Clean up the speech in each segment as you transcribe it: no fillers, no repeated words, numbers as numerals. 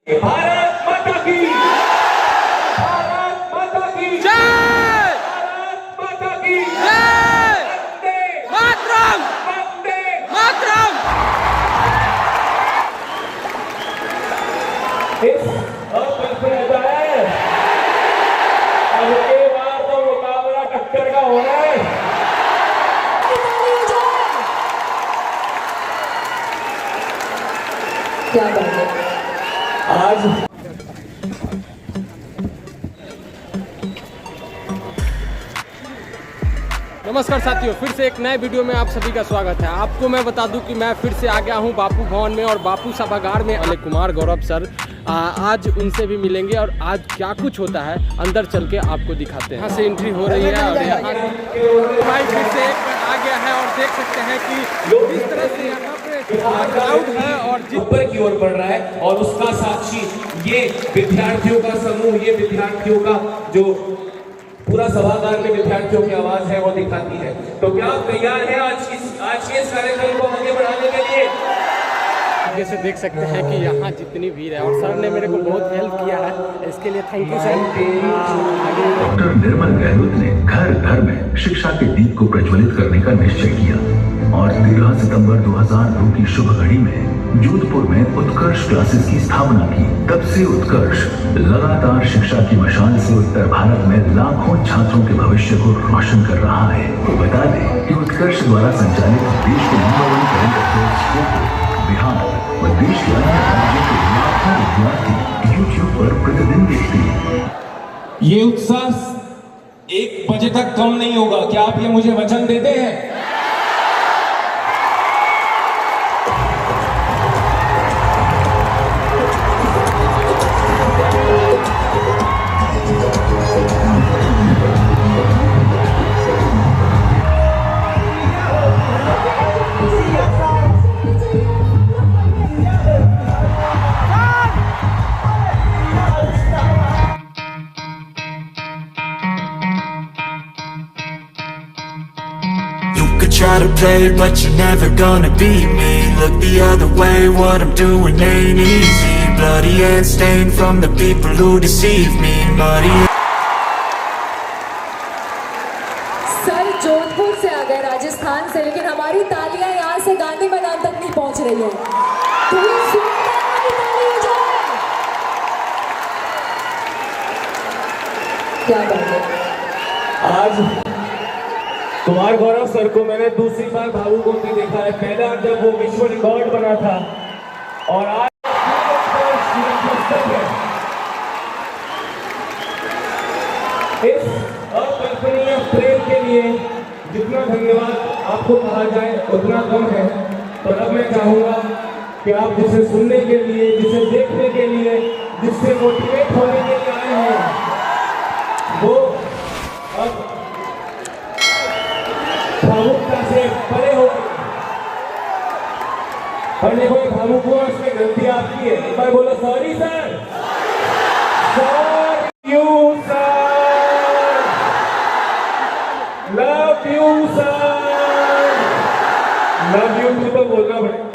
भारत माता की, भारत माता की जय, भारत माता की जय, वंदे मातरम, वंदे मातरम। इस अकल्पनीय है। अब के बाद तो मुकाबला टक्कर का हो रहा है। क्या बात है। आज नमस्कार साथियों, फिर से एक नए वीडियो में आप सभी का स्वागत है। आपको मैं बता दूं कि मैं फिर से आ गया हूं बापू भवन में और बापू सभागार में। अनिल कुमार गौरव सर आज उनसे भी मिलेंगे और आज क्या कुछ होता है अंदर चल के आपको दिखाते हैं। यहाँ से एंट्री हो रही है और यहाँ भाई फिर से एक आ गया है और देख सकते हैं कि इस तरह से यहाँ पे क्राउड है और ऊपर की ओर बढ़ रहा है और उसका साक्षी ये विद्यार्थियों का समूह, ये विद्यार्थियों का जो पूरा सभागार में विद्यार्थियों की आवाज है वो दिखाती है। तो क्या आप तैयार हैं आज के इस कार्यक्रम को आगे बढ़ाने के लिए? जैसे देख सकते हैं कि यहाँ जितनी भीड़ है और सर ने मेरे को बहुत हेल्प किया है, इसके लिए थैंक यू सर। डॉक्टर निर्मल गहलोत ने घर घर में शिक्षा के दीप को प्रज्वलित करने का निश्चय किया और 13 सितंबर 2002 की शुभ घड़ी में जोधपुर में उत्कर्ष क्लासेस की स्थापना की। तब से उत्कर्ष लगातार शिक्षा की मशाल से उत्तर भारत में लाखों छात्रों के भविष्य को रोशन कर रहा है। तो बता दें कि उत्कर्ष द्वारा संचालित देश के नंबर 1 करंट अफेयर्स शो को बिहार व देश के अन्य राज्यों के लाखों विद्यार्थी यूट्यूब पर प्रतिदिन देखते हैं। ये उत्साह 1 बजे तक कम नहीं होगा। क्या आप ये मुझे वचन देते हैं? Try to play, but you're never gonna beat me. Look the other way, what I'm doing ain't easy. Bloody and stained from the people who deceive me. Muddy. Sir Jodhpur से आ गए, राजस्थान से, लेकिन हमारी तालियां यहाँ से गांधी मैदान तक नहीं पहुँच रही है। थोड़ी जोरदार वाली ताली हो जाए। क्या बात है। आज कुमार गौरव सर को मैंने दूसरी बार भावुक होते देखा है। पहला जब वो विश्व रिकॉर्ड बना था और आज इस अकल्पनीय प्रेम के लिए जितना धन्यवाद आपको कहा जाए उतना कम है। पर अब मैं चाहूंगा कि आप जिसे सुनने के लिए, जिसे देखने के लिए, जिससे मोटिवेट होने के लिए आए हैं, वो अब भावुकता से परे हो। और देखो ये भावुक हुआ, उसमें गलती आपकी है। एक बार बोलो sorry sir, sorry you sir, love you sir, love you too तो बोलना पड़ेगा।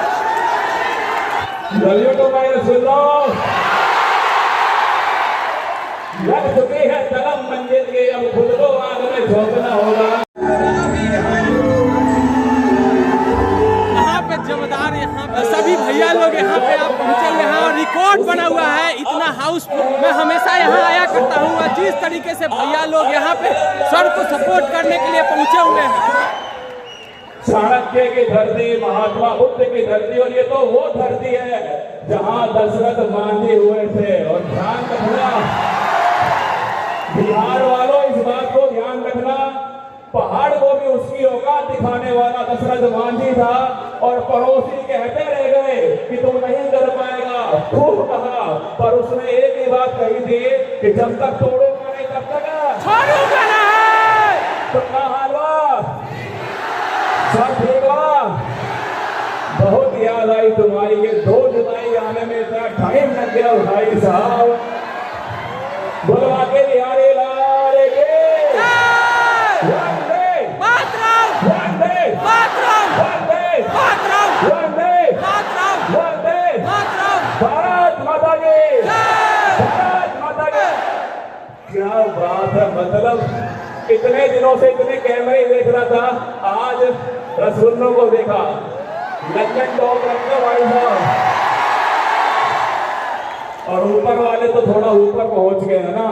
लव यू टू माय रसूलुल्लाह। लग चुके हैं तलम मंजिल के, अब खुद को आग में झोंकना होगा। जमदार यहाँ पे सभी भैया लोग यहाँ पे आप पहुँचे हुए हैं और रिकॉर्ड बना हुआ है इतना हाउस। मैं हमेशा यहाँ आया करता हूँ और जिस तरीके से भैया लोग यहाँ पे सर को सपोर्ट करने के लिए पहुँचे हुए हैं। चाणक्य की धरती, महात्मा बुद्ध की धरती, और ये तो वो धरती है जहाँ दशरथ बांधे हुए थे। और ध्यान रखना बिहार वालों, इस बात को ध्यान रखना, पहाड़ को भी उसकी औकात दिखाने वाला दशरथ मांझी था और पड़ोसी कहते रह गए कि तुम नहीं कर पाएगा। खूब कहा, पर उसने एक ही बात कही थी कि जब तक तोड़ूंगा नहीं तब तक छोड़ूंगा नहीं। तो क्या हाल हुआ? सब ठीक हुआ? बहुत याद आई तुम्हारी। ये 2 जुलाई आने में इतना टाइम लग गया भाई साहब। बुलवा के बिहारी लाल के भारत माता की। बात है। मतलब इतने दिनों से इतने कैमरे देख रहा था, आज रसगुल्लों को देखा। लंदन टॉप रखते भाई साहब, और ऊपर वाले तो थोड़ा ऊपर पहुंच गए हैं ना।